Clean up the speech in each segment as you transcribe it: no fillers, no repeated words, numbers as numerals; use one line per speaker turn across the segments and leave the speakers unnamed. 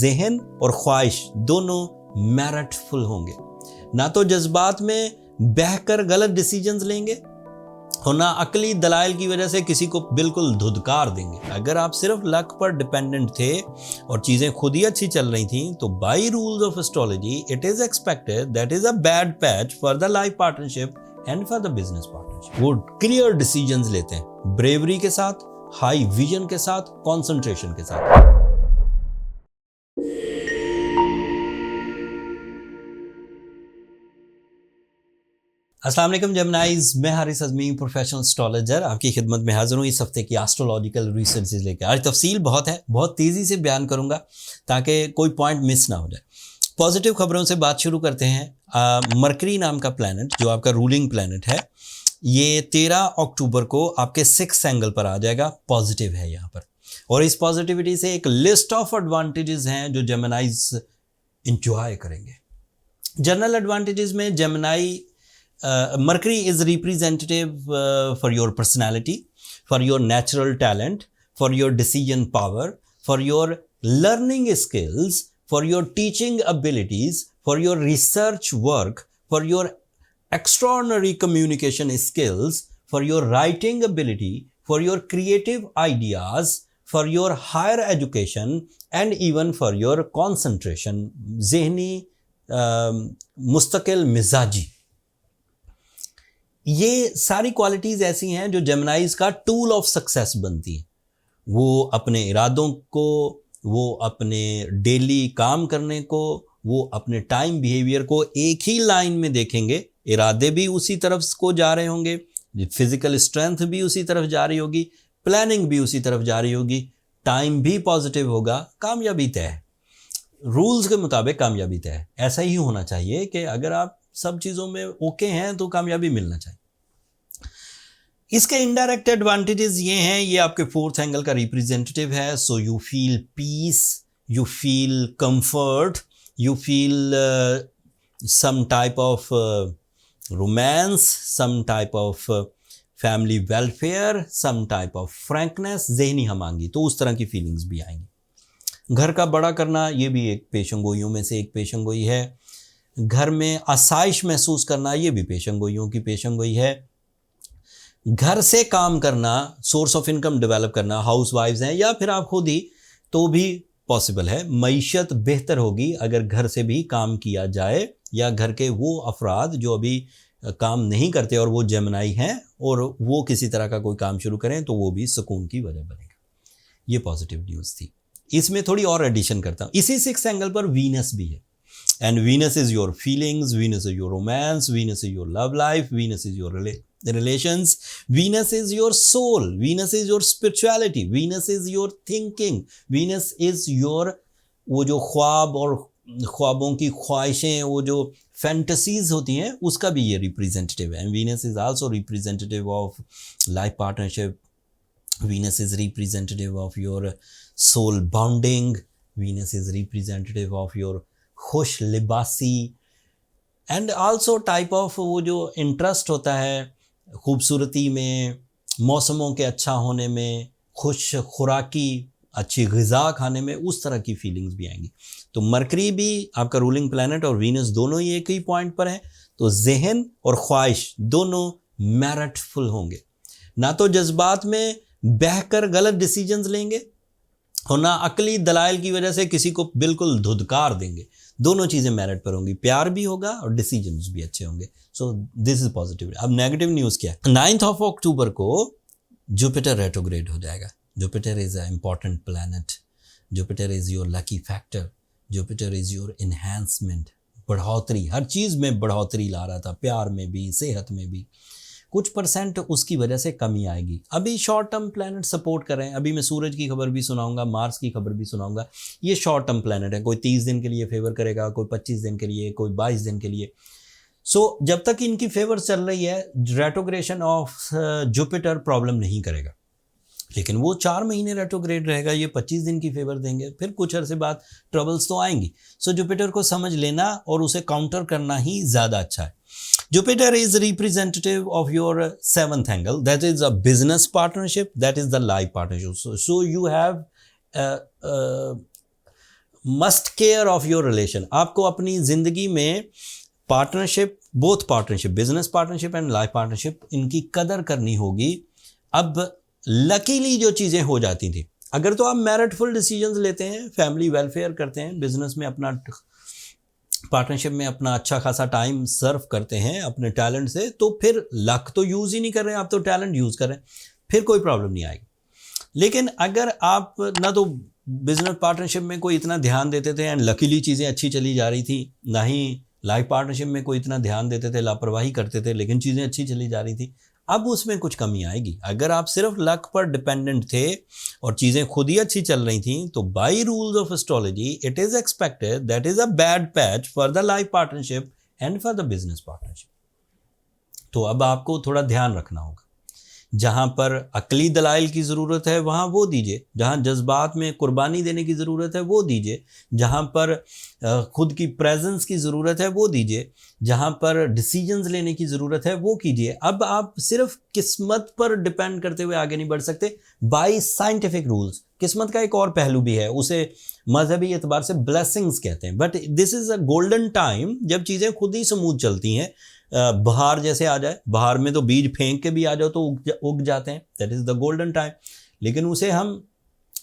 जहन और ख्वाहिश दोनों मेरिटफुल होंगे। ना तो जज्बात में बहकर गलत डिसीजंस लेंगे और ना अकली दलाइल की वजह से किसी को बिल्कुल धुतकार देंगे। अगर आप सिर्फ लक पर डिपेंडेंट थे और चीजें खुद ही अच्छी चल रही थी तो by rules of astrology it is expected that is a bad patch for the life partnership and for the business partnership. वो क्लियर डिसीजंस लेते हैं, ब्रेवरी के साथ, हाई विजन के साथ, कॉन्सेंट्रेशन के साथ। अस्सलाम वालेकुम जेमिनाइज, मैं हारिस अज़मी प्रोफेशनल एस्ट्रोलॉजर आपकी खिदमत में हाजिर हूँ इस हफ्ते की एस्ट्रोलॉजिकल रिसर्चेज लेकर। आज तफसील बहुत है, बहुत तेज़ी से बयान करूँगा ताकि कोई पॉइंट मिस ना हो जाए। पॉजिटिव खबरों से बात शुरू करते हैं। मरकरी नाम का प्लैनेट जो आपका रूलिंग प्लैनेट है, ये 13 अक्टूबर को आपके 6th एंगल पर आ जाएगा। पॉजिटिव है यहाँ पर, और इस पॉजिटिविटी से एक लिस्ट ऑफ एडवांटेजेस हैं जो जेमिनाइज इंजॉय करेंगे। जनरल एडवांटेजेस में Gemini Mercury is representative for your personality, for your natural talent, for your decision power, for your learning skills, for your teaching abilities, for your research work, for your extraordinary communication skills, for your writing ability, for your creative ideas, for your higher education and even for your concentration, ज़हनी मुस्तकिल मिजाजी। ये सारी qualities ऐसी हैं जो जेमिनाइज का tool of success बनती हैं। वो अपने इरादों को, वो अपने डेली काम करने को, वो अपने टाइम बिहेवियर को एक ही लाइन में देखेंगे। इरादे भी उसी तरफ को जा रहे होंगे, फिजिकल स्ट्रेंथ भी उसी तरफ जा रही होगी, प्लानिंग भी उसी तरफ जा रही होगी, टाइम भी पॉजिटिव होगा, कामयाबी तय है। रूल्स के मुताबिक कामयाबी तय है। ऐसा ही होना चाहिए कि अगर आप सब चीज़ों में ओके हैं तो कामयाबी मिलना चाहिए। इसके इनडायरेक्ट एडवांटेजेस ये हैं, ये आपके 4th एंगल का रिप्रेजेंटेटिव है। So you feel peace, you feel comfort, you feel some type of romance, some type of family welfare, some type of frankness, ज़हनी हमांगी, तो उस तरह की फीलिंग्स भी आएंगी। घर का बड़ा करना, ये भी एक पेशंगोइयों में से एक पेशंगोई है। घर में आसाइश महसूस करना, ये भी पेशंगोइयों की पेशंगोई है। घर से काम करना, सोर्स ऑफ इनकम डेवलप करना, हाउस वाइफ्स हैं या फिर आप खुद ही, तो भी पॉसिबल है। मईशत बेहतर होगी अगर घर से भी काम किया जाए, या घर के वो अफराद जो अभी काम नहीं करते और वो जेमिनाई हैं और वो किसी तरह का कोई काम शुरू करें तो वो भी सुकून की वजह बनेगा। ये पॉजिटिव न्यूज़ थी। इसमें थोड़ी और एडिशन करता हूँ। इसी 6th एंगल पर वीनस भी है, and Venus is your feelings, Venus is your romance, Venus is your love life, Venus is your relations, Venus is your soul, Venus is your spirituality, Venus is your thinking, Venus is your वो जो ख्वाब और ख्वाबों की ख्वाहिशें, वो जो fantasies होती हैं, उसका भी ये रिप्रेजेंटेटिव है। Venus is also representative of life partnership, Venus is representative of your soul bonding, Venus is representative of your खुश लिबासी एंड आल्सो टाइप ऑफ वो जो इंटरेस्ट होता है खूबसूरती में, मौसमों के अच्छा होने में, खुश खुराकी, अच्छी ग़िज़ा खाने में, उस तरह की फीलिंग्स भी आएंगी। तो मरकरी भी आपका रूलिंग प्लैनेट और वीनस दोनों ही एक ही पॉइंट पर हैं, तो जहन और ख्वाहिश दोनों मेरिटफुल होंगे। ना तो जज्बात में बहकर गलत डिसीजंस लेंगे और ना अकली दलाइल की वजह से किसी को बिल्कुल धुतकार देंगे। दोनों चीज़ें मेरिट पर होंगी, प्यार भी होगा और डिसीजंस भी अच्छे होंगे। So this is positive. अब नेगेटिव न्यूज़ क्या है? 9th of अक्टूबर को जुपिटर रेट्रोग्रेड हो जाएगा। Jupiter is a important planet, Jupiter is your lucky factor, Jupiter is your enhancement, बढ़ोतरी, हर चीज़ में बढ़ोतरी ला रहा था, प्यार में भी, सेहत में भी। कुछ % उसकी वजह से कमी आएगी। अभी शॉर्ट टर्म प्लैनेट सपोर्ट कर रहे हैं। अभी मैं सूरज की खबर भी सुनाऊंगा, मार्स की खबर भी सुनाऊंगा। ये शॉर्ट टर्म प्लैनेट है, कोई 30 दिन के लिए फेवर करेगा, कोई 25 दिन के लिए, कोई 22 दिन के लिए। सो जब तक इनकी फेवर चल रही है, रेट्रोग्रेशन ऑफ जुपिटर प्रॉब्लम नहीं करेगा। लेकिन वो 4 महीने रेट्रोग्रेड रहेगा, ये 25 दिन की फेवर देंगे, फिर कुछ अरसे बाद ट्रबल्स तो आएंगी। सो जुपिटर को समझ लेना और उसे काउंटर करना ही ज़्यादा अच्छा है। Jupiter is representative of your 7th angle, that is a business partnership, that is the life partnership. So you have must care of your relation. आपको अपनी ज़िंदगी में partnership, both partnership, business partnership and life partnership, इनकी कदर करनी होगी। अब luckily जो चीज़ें हो जाती थी, अगर तो आप मेरिटफुल डिसीजंस लेते हैं, फैमिली वेलफेयर करते हैं, बिजनेस में अपना, पार्टनरशिप में अपना अच्छा खासा टाइम सर्व करते हैं अपने टैलेंट से, तो फिर लक तो यूज़ ही नहीं कर रहे हैं आप, तो टैलेंट यूज़ कर रहे हैं, फिर कोई प्रॉब्लम नहीं आएगी। लेकिन अगर आप ना तो बिजनेस पार्टनरशिप में कोई इतना ध्यान देते थे एंड लकीली चीज़ें अच्छी चली जा रही थी, ना ही लाइफ पार्टनरशिप में कोई इतना ध्यान देते थे, लापरवाही करते थे लेकिन चीज़ें अच्छी चली जा रही थी, अब उसमें कुछ कमी आएगी। अगर आप सिर्फ लक पर डिपेंडेंट थे और चीज़ें खुद ही अच्छी चल रही थी, तो by rules of astrology it is expected that is a bad patch for the life partnership and for the business partnership. तो अब आपको थोड़ा ध्यान रखना होगा। जहाँ पर अकली दलाइल की ज़रूरत है वहाँ वो दीजिए, जहाँ जज्बात में कुर्बानी देने की ज़रूरत है वो दीजिए, जहाँ पर खुद की प्रेजेंस की ज़रूरत है वो दीजिए, जहाँ पर डिसीजंस लेने की ज़रूरत है वो कीजिए। अब आप सिर्फ किस्मत पर डिपेंड करते हुए आगे नहीं बढ़ सकते। बाय साइंटिफिक रूल्स, किस्मत का एक और पहलू भी है, उसे मजहबी एतबार से ब्लेसिंग्स कहते हैं, but this is a golden time जब चीज़ें खुद ही स्मूथ चलती हैं। बहार जैसे आ जाए, बहार में तो बीज फेंक के भी आ जाओ तो उग जाते हैं, that is the golden time. लेकिन उसे हम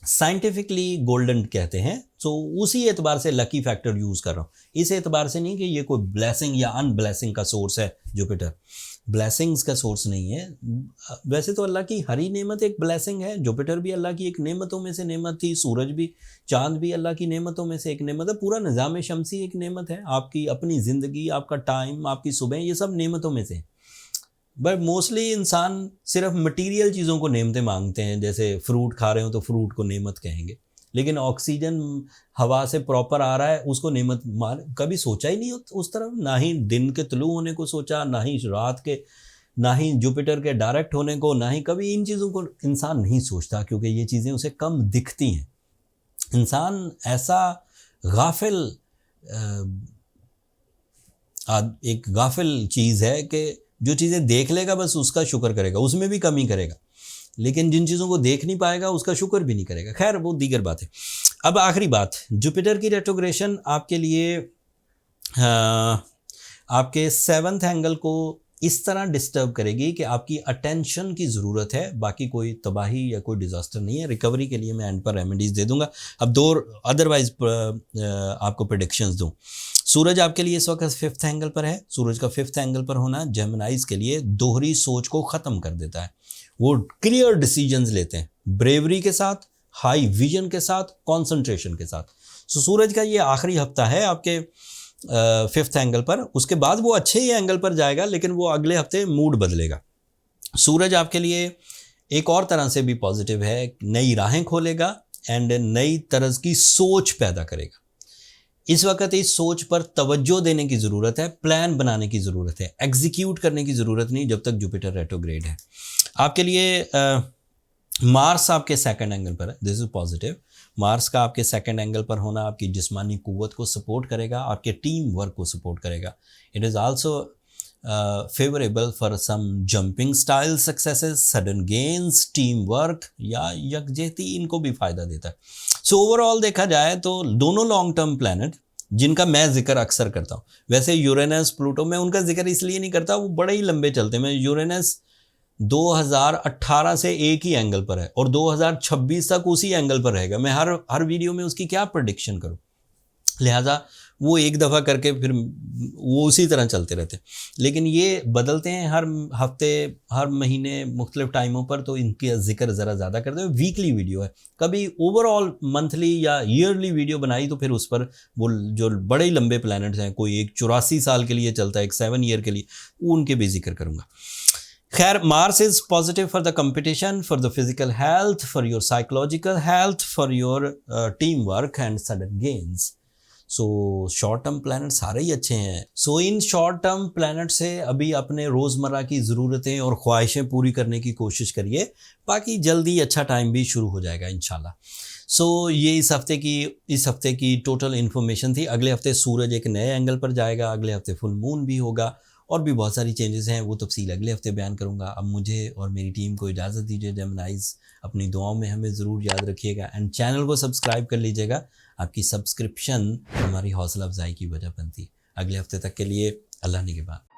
साइंटिफिकली गोल्डन कहते हैं। तो उसी एतबार से लकी फैक्टर यूज़ कर रहा हूँ, इस एतबार से नहीं कि ये कोई ब्लेसिंग या अनब्लेसिंग का सोर्स है। जुपिटर ब्लेसिंग्स का सोर्स नहीं है। वैसे तो अल्लाह की हर ही नेमत एक ब्लेसिंग है, जुपिटर भी अल्लाह की एक नेमतों में से नेमत थी, सूरज भी, चांद भी अल्लाह की नेमतों में से एक नेमत है, पूरा निज़ाम शमसी एक नेमत है, आपकी अपनी ज़िंदगी, आपका टाइम, आपकी सुबह, ये सब नेमतों में से। बट मोस्टली इंसान सिर्फ मटीरियल चीज़ों को नेमतें मांगते हैं, जैसे फ्रूट खा रहे हो तो फ्रूट को नेमत कहेंगे, लेकिन ऑक्सीजन हवा से प्रॉपर आ रहा है उसको नेमत मान, कभी सोचा ही नहीं उस तरफ, ना ही दिन के तुलू होने को सोचा, ना ही रात के, ना ही जुपिटर के डायरेक्ट होने को, ना ही कभी इन चीज़ों को इंसान नहीं सोचता, क्योंकि ये चीज़ें उसे कम दिखती हैं। इंसान ऐसा गाफिल, एक गाफिल चीज़ है कि जो चीज़ें देख लेगा बस उसका शुक्र करेगा, उसमें भी कमी करेगा, लेकिन जिन चीज़ों को देख नहीं पाएगा उसका शुक्र भी नहीं करेगा। खैर वो दीगर बात है। अब आखिरी बात, जुपिटर की रेट्रोग्रेशन आपके लिए आपके 7th एंगल को इस तरह डिस्टर्ब करेगी कि आपकी अटेंशन की ज़रूरत है, बाकी कोई तबाही या कोई डिज़ास्टर नहीं है। रिकवरी के लिए मैं एंड पर रेमेडीज़ दे दूंगा। अब दो अदरवाइज आपको प्रेडिक्शंस दूं। सूरज आपके लिए इस वक्त 5th एंगल पर है। सूरज का 5th एंगल पर होना जेमिनाइज के लिए दोहरी सोच को ख़त्म कर देता है। वो क्लियर डिसीजंस लेते हैं, ब्रेवरी के साथ, हाई विजन के साथ, कॉन्सेंट्रेशन के साथ। सो सूरज का ये आखिरी हफ्ता है आपके 5th एंगल पर, उसके बाद वो अच्छे ही एंगल पर जाएगा, लेकिन वो अगले हफ्ते मूड बदलेगा। सूरज आपके लिए एक और तरह से भी पॉजिटिव है, नई राहें खोलेगा एंड नई तरह की सोच पैदा करेगा। इस वक्त इस सोच पर तवज्जो देने की ज़रूरत है, प्लान बनाने की ज़रूरत है, एग्जीक्यूट करने की ज़रूरत नहीं जब तक जुपिटर रेट्रोग्रेड है। आपके लिए मार्स आपके 2nd एंगल पर है, दिस इज़ पॉजिटिव। मार्स का आपके 2nd एंगल पर होना आपकी जिस्मानी कुव्वत को सपोर्ट करेगा, आपके टीम वर्क को सपोर्ट करेगा। It is also favourable for some jumping style successes, sudden gains, team work या यकजहती, इनको भी फ़ायदा देता है। सो ओवरऑल देखा जाए तो दोनों लॉन्ग टर्म प्लैनेट जिनका मैं जिक्र अक्सर करता हूँ, वैसे यूरेनस प्लूटो में उनका जिक्र इसलिए नहीं करता, वो बड़े ही लंबे चलते हैं। मैं यूरेनस 2018 से एक ही एंगल पर है और 2026 तक उसी एंगल पर रहेगा। मैं हर वीडियो में उसकी क्या प्रेडिक्शन करूं, लिहाजा वो एक दफ़ा करके फिर वो उसी तरह चलते रहते हैं। लेकिन ये बदलते हैं हर हफ्ते, हर महीने, मुख्तलिफ टाइमों पर, तो इनके जिक्र ज़रा ज़्यादा करते हैं। वीकली वीडियो है, कभी ओवरऑल मंथली या ईयरली वीडियो बनाई तो फिर उस पर वो जो बड़े ही लंबे प्लैनेट्स हैं, कोई एक 84 साल के लिए चलता है, एक 7 ईयर के लिए, उनके भी जिक्र करूँगा। खैर, Mars is positive for the competition, for the physical health, for your psychological health, for your team work and sudden gains. So short term planet सारे ही अच्छे हैं। सो इन शॉर्ट टर्म प्लैनेट से अभी अपने रोज़मर्रा की ज़रूरतें और ख्वाहिशें पूरी करने की कोशिश करिए, बाकी जल्दी अच्छा टाइम भी शुरू हो जाएगा इंशाल्लाह। सो ये इस हफ्ते की टोटल इन्फॉर्मेशन थी। अगले हफ्ते सूरज एक नए एंगल पर जाएगा, अगले हफ्ते फुल मून भी होगा और भी बहुत सारी चेंजेस हैं, वो तफसील अगले हफ्ते बयान करूंगा। अब मुझे और मेरी टीम को इजाज़त दीजिए। जेमिनाइज़ अपनी दुआओं में हमें ज़रूर याद रखिएगा एंड चैनल को सब्सक्राइब कर लीजिएगा आपकी सब्सक्रिप्शन हमारी हौसला अफजाई की वजह बनती है। अगले हफ्ते तक के लिए अल्लाह निगहबान।